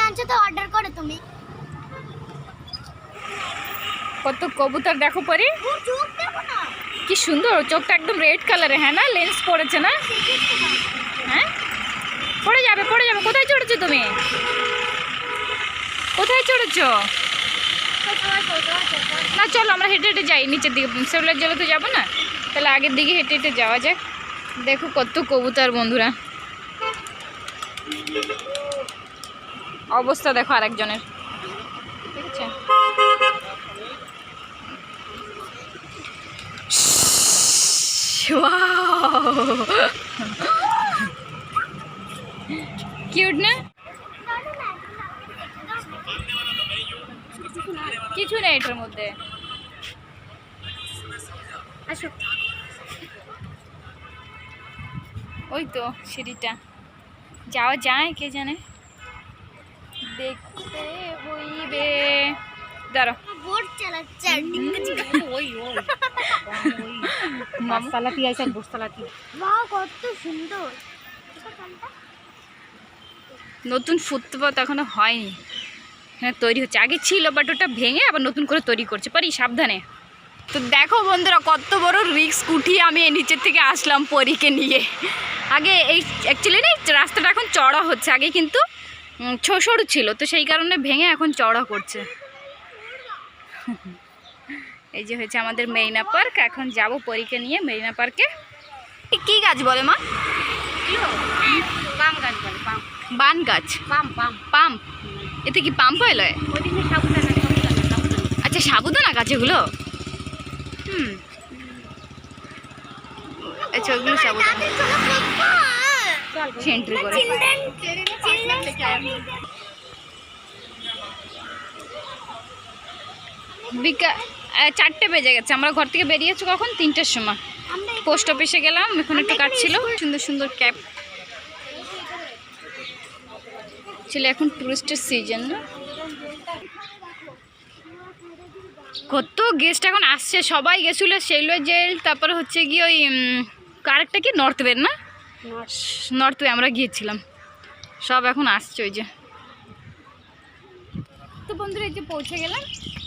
আনছো তো অর্ডার করো তুমি। কত কবুতর দেখো পরি, কি সুন্দর চোখটা একদম রেড কালারে। হ্যাঁ না, লেন্স পড়েছে না? হ্যাঁ পড়ে যাবে পড়ে যাবে। কোথায় চড়েছো তুমি? কোথায় চড়েছো? না চলো আমরা হেঁটে হেঁটে যাই নিচের দিকে, সেগুলোর জলে তো যাবো না, তাহলে আগের দিকে হেঁটে হেঁটে যাওয়া যাক। দেখো কত কবুতর বন্ধুরা, অবস্থা দেখো আরেকজনের, দেখছে? কিউট না? কিছু নেই এটার মধ্যে। আসো, ওই তো সিঁড়িটা, যাওয়া যায় কে জানে, দেখতে বইবে। দাঁড়ো, বোট চালাচ্ছে বাসতলাতে আছে, বসতলাতে। বাহ কত সুন্দর। নতুন ফুটপাথ এখনো হয়নি, হ্যাঁ তৈরি হচ্ছে, আগে ছিল বাট ওটা ভেঙে আবার নতুন করে তৈরি করছে। পারি সাবধানে। তো দেখো বন্ধুরা কত বড় রিস্ক উঠিয়ে আমি এই নিচের থেকে আসলাম পরীকে নিয়ে। আগে এই অ্যাকচুয়ালি না রাস্তাটা এখন চড়া হচ্ছে, আগে কিন্তু সরু ছিল, তো সেই কারণে ভেঙে এখন চড়া করছে। এই যে হয়েছে আমাদের মেরিনা পার্ক, এখন যাব পরীকে নিয়ে মেরিনা পার্কে। কি গাছ বলে মা? পাম গাছ বলে, পাম। বান গাছ? পাম পাম পাম্প? এতে কি পাম্প হলো? ওদিকে সাবুদানা। আচ্ছা সাবুদানা গাছ এগুলো? আচ্ছা ওগুলো সাবুদানা এন্ট্রি করে। বিকাল 4টে বেজে গেছে, আমরা ঘর থেকে বেরিয়েছি কখন? 3টের সময়। পোস্ট অফিসে গেলাম, এখন একটু কাজ ছিল। সুন্দর সুন্দর ক্যাব ছিল, এখন টুরিস্টের সিজন না, কত গেস্ট এখন আসছে। সবাই গেছিলো সেলুয়ার জেল, তারপরে হচ্ছে গিয়ে ওই আরেকটা কি নর্থ ওয়ে না, নর্থ ওয়ে আমরা গিয়েছিলাম। সব এখন আসছে ওই যে। তো বন্ধুরা এই যে পৌঁছে গেলাম,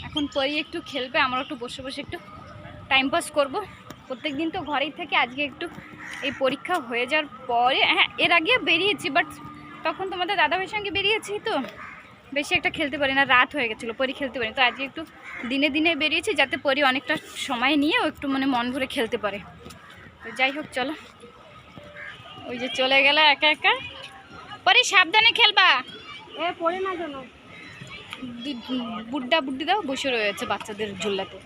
এখন পরে একটু খেলবে, আমরা একটু বসে বসে একটু টাইম পাস করবো। প্রত্যেক দিন তো ঘরেই থেকে, আজকে একটু এই পরীক্ষা হয়ে যাওয়ার পরে, হ্যাঁ এর আগে বেরিয়েছি বাট তখন তোমাদের দাদাভাইয়ের সঙ্গে বেরিয়েছি, তো বেশি একটা খেলতে পারি না, রাত হয়ে গেছিলো, পরি খেলতে পারি। তো আজকে একটু দিনে দিনে বেরিয়েছি যাতে পরি অনেকটা সময় নিয়ে ও একটু মানে মন ভরে খেলতে পারে। তো যাই হোক চলো, ওই যে চলে গেলে একা একা। পরি সাবধানে খেলবা, এ পড়ে না যেন। বুড্ডা বুড্ডিরাও বসে রয়েছে বাচ্চাদের ঝুলাতে।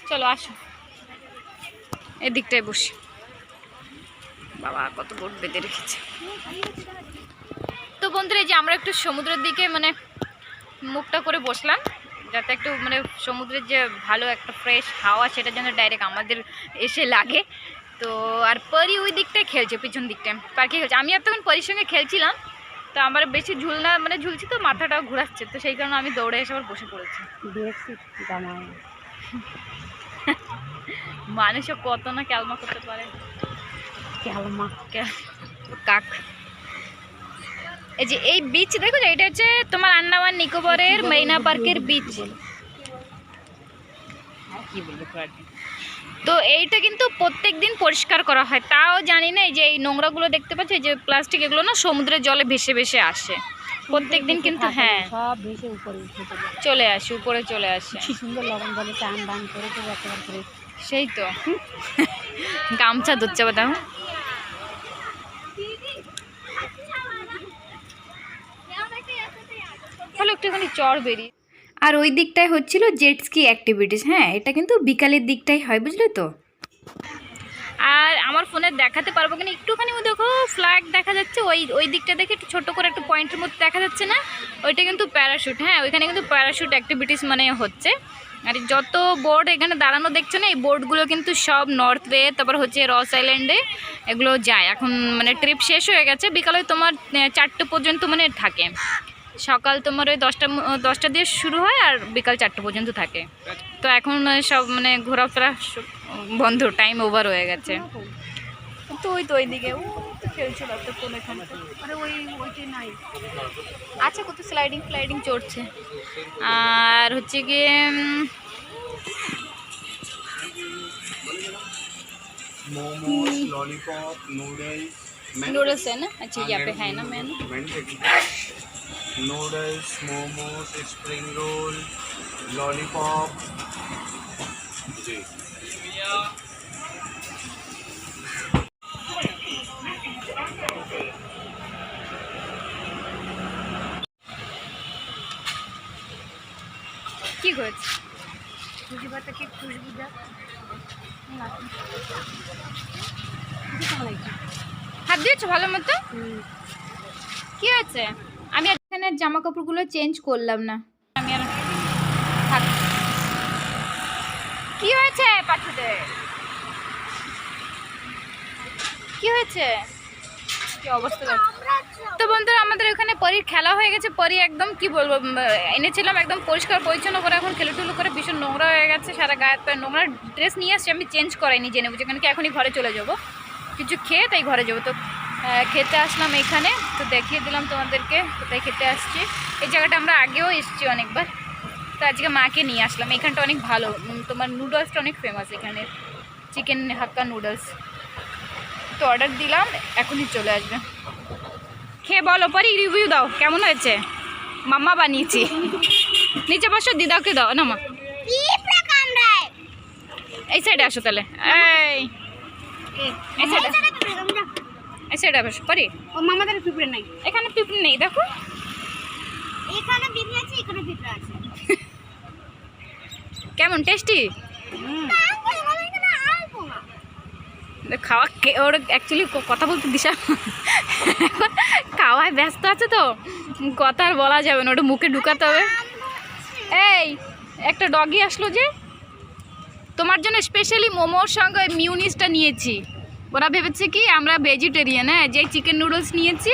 চলো আসো, এদিকটায় বসি। বাবা কত বোট বেঁধে রেখেছে। তো বন্ধুরা এই যে আমরা একটু সমুদ্রের দিকে মানে মুখটা করে বসলাম, যাতে একটু মানে সমুদ্রের যে ভালো একটা ফ্রেশ হাওয়া সেটা যেন ডাইরেক্ট আমাদের এসে লাগে। তো আর পরি ওই দিকটায় খেলছে, পিছন দিকটায় পার্কে খেলছে। আমি আর তখন পরির সঙ্গে খেলছিলাম, তো আমার বেশি ঝুলনা মানে ঝুলছি তো মাথাটাও ঘুরাচ্ছে, তো সেই কারণে আমি দৌড়ে এসে আবার বসে পড়েছি। মানুষও কত না ক্যালমা করতে পারে, ক্যালমা কাক। এই যে এই বিচ দেখো, এটা হচ্ছে তোমার আন্দামান নিকোবরের মেরিনা পার্কের বিচ। কি বলবো, তো এইটা কিন্তু প্রত্যেক দিন পরিষ্কার করা হয়, তাও জানি না এই যে এই নোংরাগুলো দেখতে পাচ্ছি, এই যে প্লাস্টিক, এগুলো না সমুদ্রের জলে ভেসে ভেসে আসে প্রত্যেক দিন, কিন্তু হ্যাঁ সব ভেসে উপরে চলে আসে, উপরে চলে আসে। কি সুন্দর লবণ জলে টান টান করে তো একেবারে। সেই তো গামছা ধরছে বা দেখো। চলো একটুখানি চড় বেরিয়ে। আর ওই দিকটায় হচ্ছিল জেট স্কি অ্যাক্টিভিটিস। হ্যাঁ এটা কিন্তু বিকালের দিকটাই হয়, বুঝলে তো। আর আমার ফোনে দেখাতে পারবো কিনা, একটুখানি দেখো ফ্ল্যাগ দেখা যাচ্ছে, ওই দিকটা দেখে একটু ছোটো করে একটা পয়েন্টের মধ্যে দেখা যাচ্ছে না, ওইটা কিন্তু প্যারাশুট। হ্যাঁ ওইখানে কিন্তু প্যারাশুট অ্যাক্টিভিটিস মানে হচ্ছে। আর যত বোর্ড এখানে দাঁড়ানো দেখছো না, এই বোর্ডগুলো কিন্তু সব নর্থ ওয়ে, তারপর হচ্ছে রস আইল্যান্ডে এগুলো যায়। এখন মানে ট্রিপ শেষ হয়ে গেছে, বিকালে তোমার 4টে পর্যন্ত মানে থাকে। সকাল তোমার ওই 10টা দিয়ে শুরু হয় আর বিকাল 4টে পর্যন্ত থাকে। তো এখন সব মানে ঘোরাফেরা বন্ধ, টাইম ওভার হয়ে গেছে। তো ওইদিকে ও তো খেলছিল তো কোন এখানে আরে ওইটাই নাই। আচ্ছা কত স্লাইডিং চড়ছে। আর হচ্ছে গিয়ে मोमोज लॉलीपॉप नूडल्स नूडल्स है ना। अच्छा यहाँ पे है ना menu. Noodles momos spring roll lollipop जी কি করেছে খুশি বাচ্চাকে খুশবু যা হাত দিয়েছো ভালো মতো। কি হয়েছে আমি এখানে জামা কাপড়গুলো চেঞ্জ করলাম না। আমি আর থাক। কি হয়েছে পাঠুদের কি হয়েছে কি অবস্থা তো বন্ধুরা আমাদের ওখানে পরীর খেলা হয়ে গেছে। পরী একদম কি বলবো এনেছিলাম একদম পরিষ্কার পরিচ্ছন্ন করে এখন খেলুটুলু করে ভীষণ নোংরা হয়ে গেছে সারা গায়ে পায়ে নোংরা। ড্রেস নিয়ে আসছি আমি চেঞ্জ করাইনি জেনে বুঝে কেন কি এখনই ঘরে চলে যাবো কিছু খেয়ে তাই ঘরে যাবো। তো খেতে আসলাম এখানে তো দেখিয়ে দিলাম তোমাদেরকে কোথায় খেতে আসছি। এই জায়গাটা আমরা আগেও এসেছি অনেকবার তো আজকে মাকে নিয়ে আসলাম। এখানটা অনেক ভালো তোমার নুডলসটা অনেক ফেমাস এখানে চিকেন হাক্কা নুডলস। তো অর্ডার দিলাম এখনই চলে আসবে। খেয়ে বলো পরি রিভিউ দাও কেমন হয়েছে। মাম্মা বানিয়েছি নিচে বসো দিদাকে দাও না মা এই সাইডে আসো তাহলে এই সাইডে বসো পরি। ও মামাদের পিঁপড়ে নাই এখানে পিঁপড়ে নেই দেখো এখানে পিঁপড়ে আছে এখানে পিঁপড়ে আছে। কেমন টেস্টি খাওয়া ওর অ্যাকচুয়ালি কথা বলতে দিশা খাওয়ায় ব্যস্ত আছে তো কথা আর বলা যাবে না ওটা মুখে ঢুকাতে হবে। এই একটা ডগি আসলো যে তোমার জন্য স্পেশালি মোমোর সঙ্গে মিউনিসটা নিয়েছি। ওরা ভেবেছে কি আমরা ভেজিটেরিয়ান হ্যাঁ যে চিকেন নুডলস নিয়েছি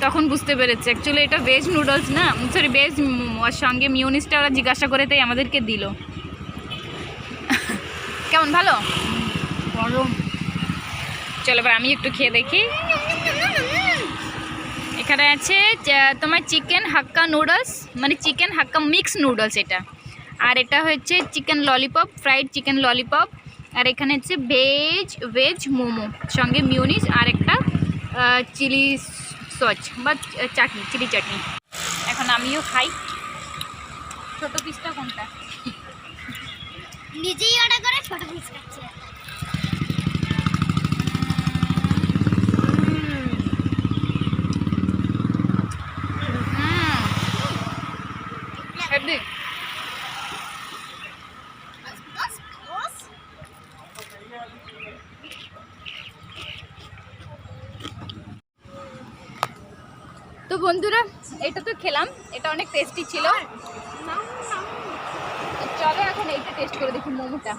তখন বুঝতে পেরেছে অ্যাকচুয়ালি এটা ভেজ নুডলস না সরি ভেজ মোমো আর সঙ্গে মিউনিসটা ওরা জিজ্ঞাসা করে তাই আমাদেরকে দিল। কেমন ভালো গরম চলো এবার আমি একটু খেয়ে দেখি। এখানে আছে তোমার চিকেন হাক্কা নুডলস মানে চিকেন হাক্কা মিক্স নুডলস এটা আর এটা হচ্ছে chicken lollipop fried chicken lollipop আর এখানে হচ্ছে ভেজ মোমো সঙ্গে মিউনিস আর একটা চিলি সস বা চাটনি চিলি চাটনি। এখন আমিও খাই। ছোটো পিসটা কোনটা নিজেই অর্ডার করে ছোট পিস খাচ্ছে। হেভি তো বন্ধুরা এটা তো খেলাম এটা অনেক টেস্টি ছিল। চলো এখন এইটা টেস্ট করে দেখি মোমোটা।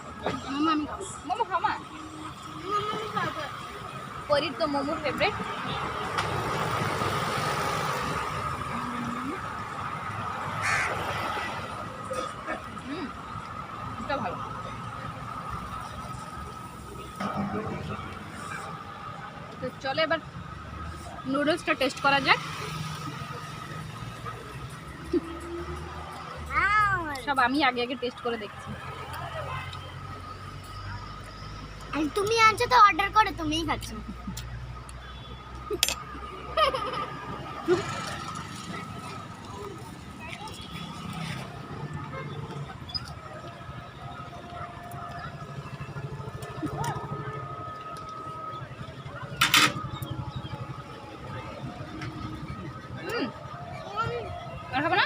মোমো খামা পরীর তো মোমো ফেভারিট। এটা ভালো। তো চলো এবার নুডলসটা টেস্ট করা যাক। সব আমি আগে টেস্ট করে দেখছি। তুমি আনছো তো অর্ডার করে তুমিই খাচ্ছ। আর খাবো না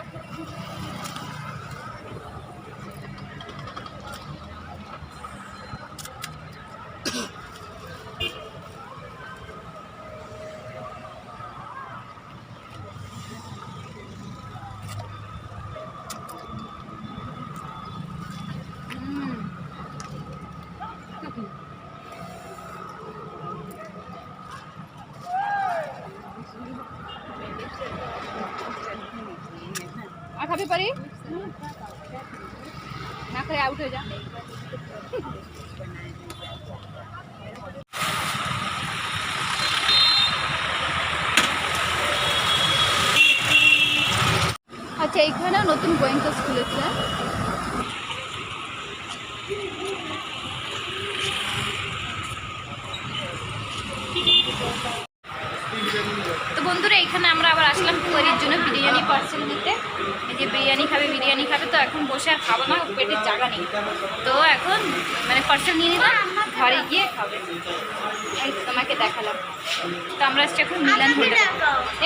আর খাবি পারি না করে আউট হয়ে যা। আচ্ছা এইখানেও নতুন গোয়েঙ্ক খুলেছে। তো বন্ধুরা এখানে আমরা আবার আসলাম পরির জন্য বিরিয়ানি পার্সেল নিতে। এই যে বিরিয়ানি খাবে, তো এখন বসে আর খাবো না, পেটের জায়গা নেই। তো এখন মানে পার্সেল নিয়ে নিলাম, ঘরে গিয়ে খাবে। এই তো তোমাকে দেখালাম। তো আমরা আজকে এখন মিলান হোটেল,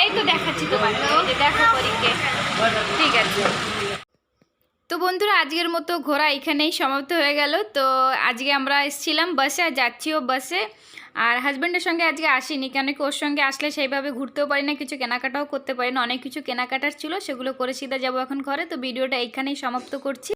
এই তো দেখাচ্ছি তোমাকে, এই যে দেখো পরীকে। ঠিক আছে। তো বন্ধুরা আজকের মতো ঘোরা এখানেই সমাপ্ত হয়ে গেল। তো আজকে আমরা এসেছিলাম বাসে আর যাচ্ছিও বাসে। আর হাজব্যান্ডের সঙ্গে আজকে আসিনি, কেন কি ওর সঙ্গে আসলে সেইভাবে ঘুরতেও পারি না, কিছু কেনাকাটাও করতে পারি না। অনেক কিছু কেনাকাটার ছিল, সেগুলো করে সিধা যাবো এখন ঘরে। তো ভিডিওটা এইখানেই সমাপ্ত করছি।